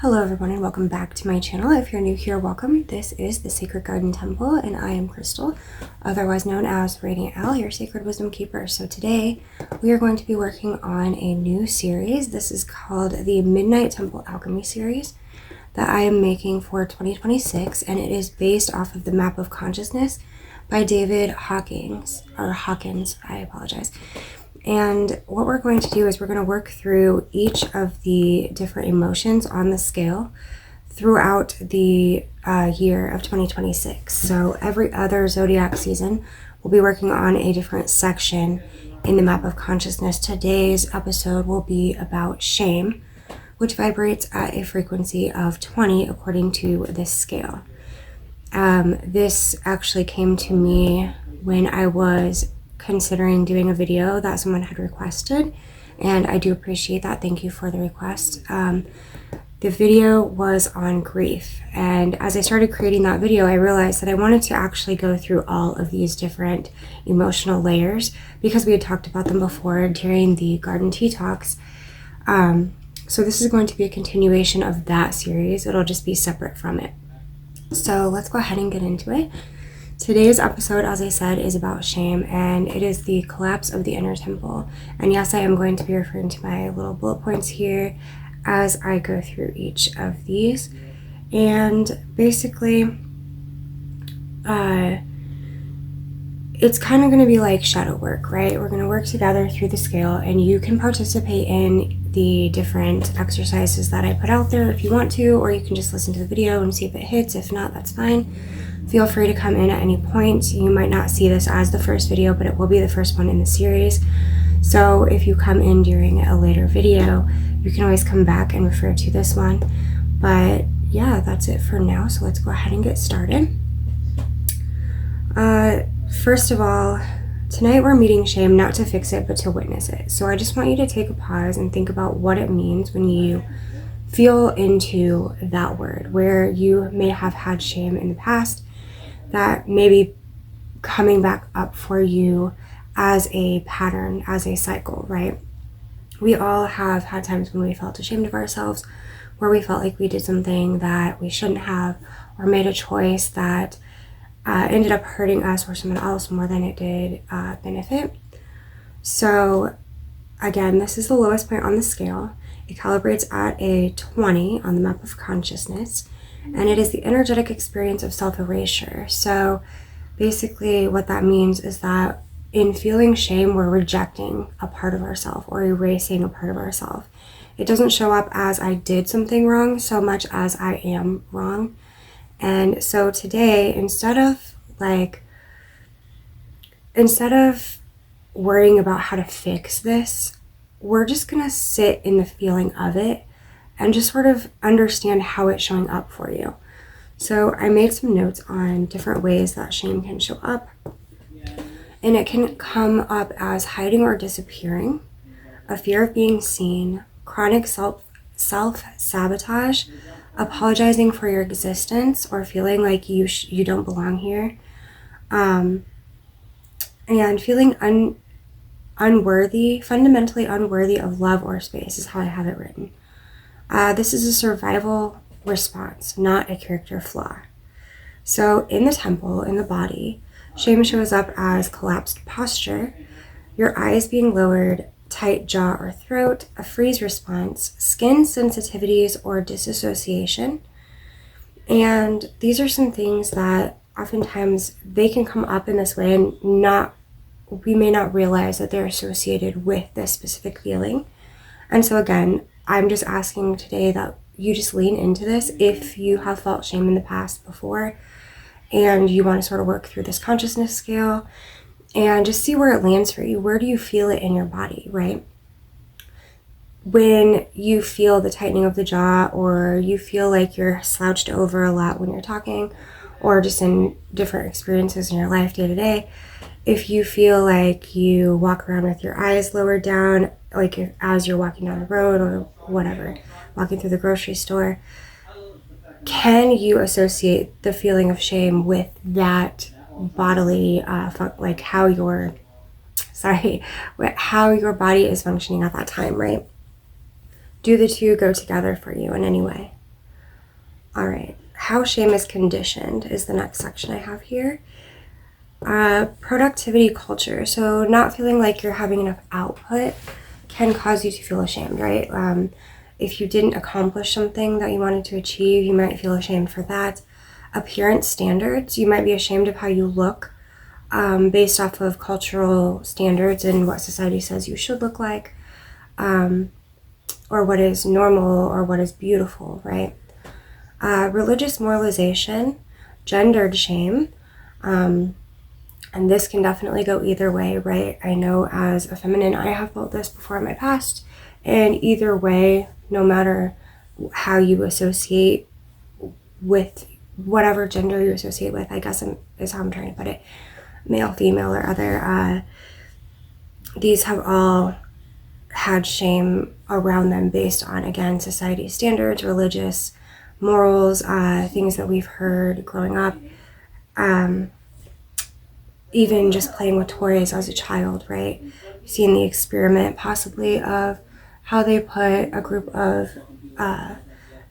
Hello everyone and welcome back to my channel. If you're new here, welcome. This is the Sacred Garden Temple and I am Crystal, otherwise known as Radiant Owl, your Sacred Wisdom Keeper. So today we are going to be working on a new series. This is called the Midnight Temple Alchemy series that I am making for 2026, and it is based off of the Map of Consciousness by David Hawkins, I apologize. And what we're going to do is we're going to work through each of the different emotions on the scale throughout the year of 2026. So every other zodiac season, we'll be working on a different section in the Map of Consciousness. Today's episode will be about shame, which vibrates at a frequency of 20 according to this scale. This actually came to me when I was considering doing a video that someone had requested, and I do appreciate that. Thank you for the request. The video was on grief, and as I started creating that video, I realized that I wanted to actually go through all of these different emotional layers because we had talked about them before during the Garden Tea Talks. So this is going to be a continuation of that series. It'll just be separate from it. So let's go ahead and get into it. Today's episode, as I said, is about shame, and it is the collapse of the inner temple. And yes, I am going to be referring to my little bullet points here as I go through each of these. And basically, it's kind of going to be like shadow work, right? We're going to work together through the scale, and you can participate in the different exercises that I put out there if you want to, or you can just listen to the video and see if it hits. If not, that's fine. Feel free to come in at any point. You might not see this as the first video, but it will be the first one in the series. So if you come in during a later video, you can always come back and refer to this one. But yeah, that's it for now. So let's go ahead and get started. First of all, tonight we're meeting shame not to fix it, but to witness it. So I just want you to take a pause and think about what it means when you feel into that word, where you may have had shame in the past that may be coming back up for you as a pattern, as a cycle, right? We all have had times when we felt ashamed of ourselves, where we felt like we did something that we shouldn't have, or made a choice that ended up hurting us or someone else more than it did benefit. So again, this is the lowest point on the scale. It calibrates at a 20 on the Map of Consciousness, and it is the energetic experience of self-erasure. So basically what that means is that in feeling shame, we're rejecting a part of ourselves or erasing a part of ourselves. It doesn't show up as I did something wrong so much as I am wrong. And so today, instead of worrying about how to fix this, we're just gonna sit in the feeling of it and just sort of understand how it's showing up for you. So I made some notes on different ways that shame can show up. And it can come up as hiding or disappearing, a fear of being seen, chronic self-sabotage, apologizing for your existence or feeling like you don't belong here, and feeling unworthy, fundamentally unworthy of love or space is how I have it written. This is a survival response, not a character flaw. So in the temple, in the body, shame shows up as collapsed posture, your eyes being lowered, tight jaw or throat, a freeze response, skin sensitivities or disassociation. And these are some things that oftentimes they can come up in this way and we may not realize that they're associated with this specific feeling. And so again, I'm just asking today that you just lean into this if you have felt shame in the past before and you want to sort of work through this consciousness scale and just see where it lands for you. Where do you feel it in your body, right? When you feel the tightening of the jaw, or you feel like you're slouched over a lot when you're talking, or just in different experiences in your life day to day, if you feel like you walk around with your eyes lowered down, like as you're walking down the road or whatever, walking through the grocery store, can you associate the feeling of shame with that bodily, like how your body is functioning at that time, right? Do the two go together for you in any way? All right, how shame is conditioned is the next section I have here. Productivity culture. So not feeling like you're having enough output can cause you to feel ashamed, right? If you didn't accomplish something that you wanted to achieve, you might feel ashamed for that. Appearance standards, you might be ashamed of how you look based off of cultural standards and what society says you should look like, or what is normal or what is beautiful, right? Religious moralization, gendered shame, and this can definitely go either way, right? I know as a feminine, I have felt this before in my past, and either way, no matter how you associate with whatever gender you associate with, I guess is how I'm trying to put it, male, female, or other, these have all had shame around them based on, again, society standards, religious morals, things that we've heard growing up, even just playing with toys as a child, right? Seeing the experiment possibly of how they put a group of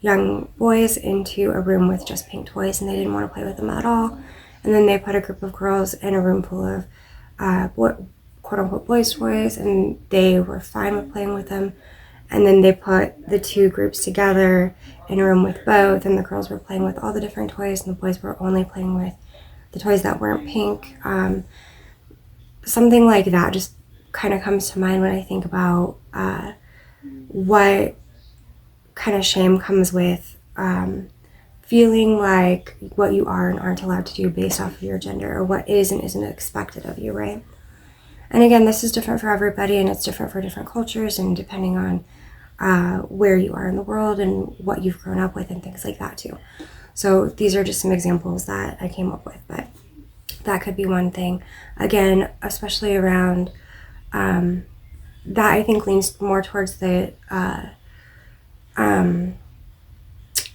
young boys into a room with just pink toys and they didn't want to play with them at all. And then they put a group of girls in a room full of quote-unquote boys' toys and they were fine with playing with them. And then they put the two groups together in a room with both, and the girls were playing with all the different toys and the boys were only playing with the toys that weren't pink. Something like that just kind of comes to mind when I think about what kind of shame comes with feeling like what you are and aren't allowed to do based off of your gender, or what is and isn't expected of you, right? And again, this is different for everybody, and it's different for different cultures, and depending on where you are in the world and what you've grown up with and things like that too. So these are just some examples that I came up with, but that could be one thing. Again, especially around that, I think leans more towards the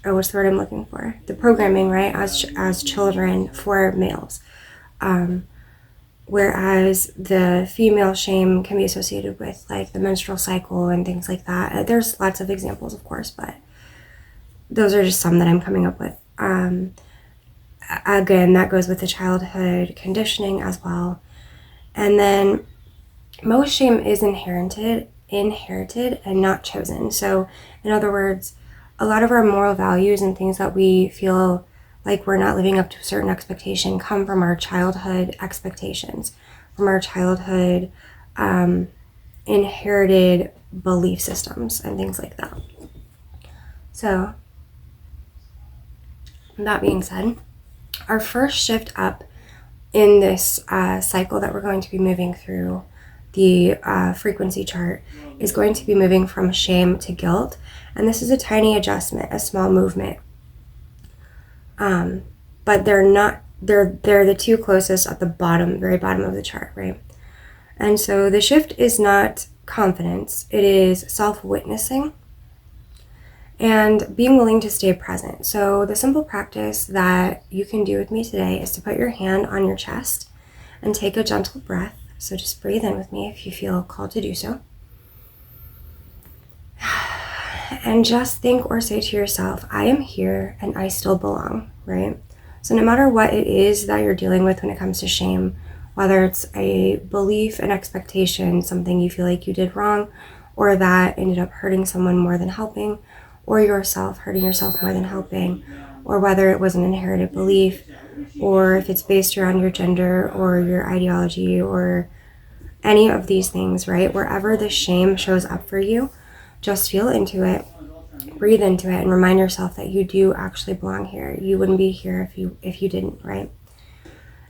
what's the word I'm looking for? The programming, right? As children for males. Whereas the female shame can be associated with like the menstrual cycle and things like that. There's lots of examples, of course, but those are just some that I'm coming up with. Again, that goes with the childhood conditioning as well. And then most shame is inherited and not chosen. So in other words, a lot of our moral values and things that we feel like we're not living up to a certain expectation come from our childhood expectations, from our childhood inherited belief systems and things like that. So that being said, our first shift up in this cycle that we're going to be moving through the frequency chart is going to be moving from shame to guilt. And this is a tiny adjustment, a small movement. But they're the two closest at the bottom, very bottom of the chart, right? And so the shift is not confidence, it is self-witnessing and being willing to stay present. So the simple practice that you can do with me today is to put your hand on your chest and take a gentle breath. So just breathe in with me if you feel called to do so. And just think or say to yourself, I am here and I still belong, right? So no matter what it is that you're dealing with when it comes to shame, whether it's a belief, an expectation, something you feel like you did wrong, or that ended up hurting someone more than helping, or yourself hurting yourself more than helping, or whether it was an inherited belief, or if it's based around your gender or your ideology or any of these things, right? Wherever the shame shows up for you, just feel into it, breathe into it, and remind yourself that you do actually belong here. You wouldn't be here if you didn't, right?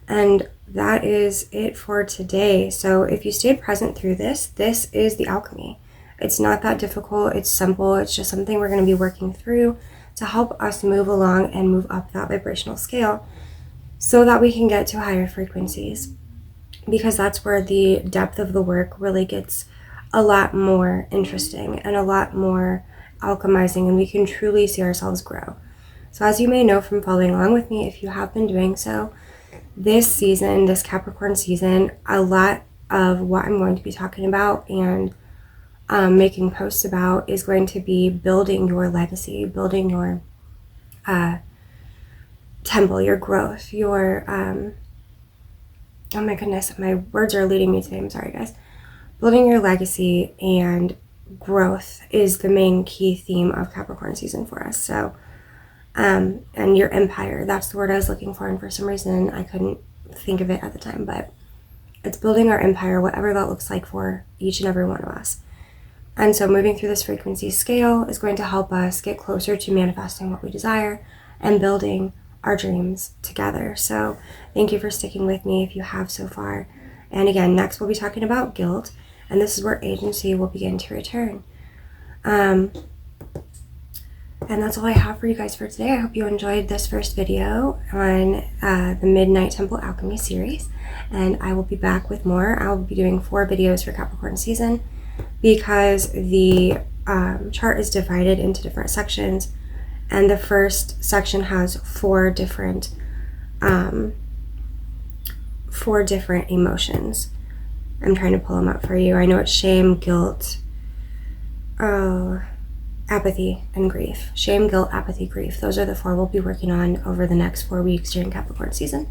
And that is it for today. So if you stayed present through this is the alchemy. It's not that difficult. It's simple. It's just something we're going to be working through to help us move along and move up that vibrational scale so that we can get to higher frequencies, because that's where the depth of the work really gets a lot more interesting and a lot more alchemizing, and we can truly see ourselves grow. So as you may know from following along with me, if you have been doing so, this season, this Capricorn season, a lot of what I'm going to be talking about and making posts about is going to be building your legacy, building your temple, your growth, your, oh my goodness, my words are eluding me today. I'm sorry, guys. Building your legacy and growth is the main key theme of Capricorn season for us. So, and your empire, that's the word I was looking for. And for some reason, I couldn't think of it at the time, but it's building our empire, whatever that looks like for each and every one of us. And so moving through this frequency scale is going to help us get closer to manifesting what we desire and building our dreams together. So thank you for sticking with me if you have so far. And again, next we'll be talking about guilt, and this is where agency will begin to return. And that's all I have for you guys for today. I hope you enjoyed this first video on the Midnight Temple Alchemy series, and I will be back with more. I will be doing 4 videos for Capricorn season because the chart is divided into different sections, and the first section has 4 different emotions. I'm trying to pull them up for you. I know it's shame, guilt, apathy, and grief. Shame, guilt, apathy, grief. Those are the 4 we'll be working on over the next 4 weeks during Capricorn season.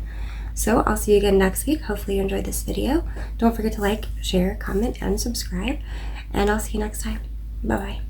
So I'll see you again next week. Hopefully you enjoyed this video. Don't forget to like, share, comment, and subscribe. And I'll see you next time. Bye-bye.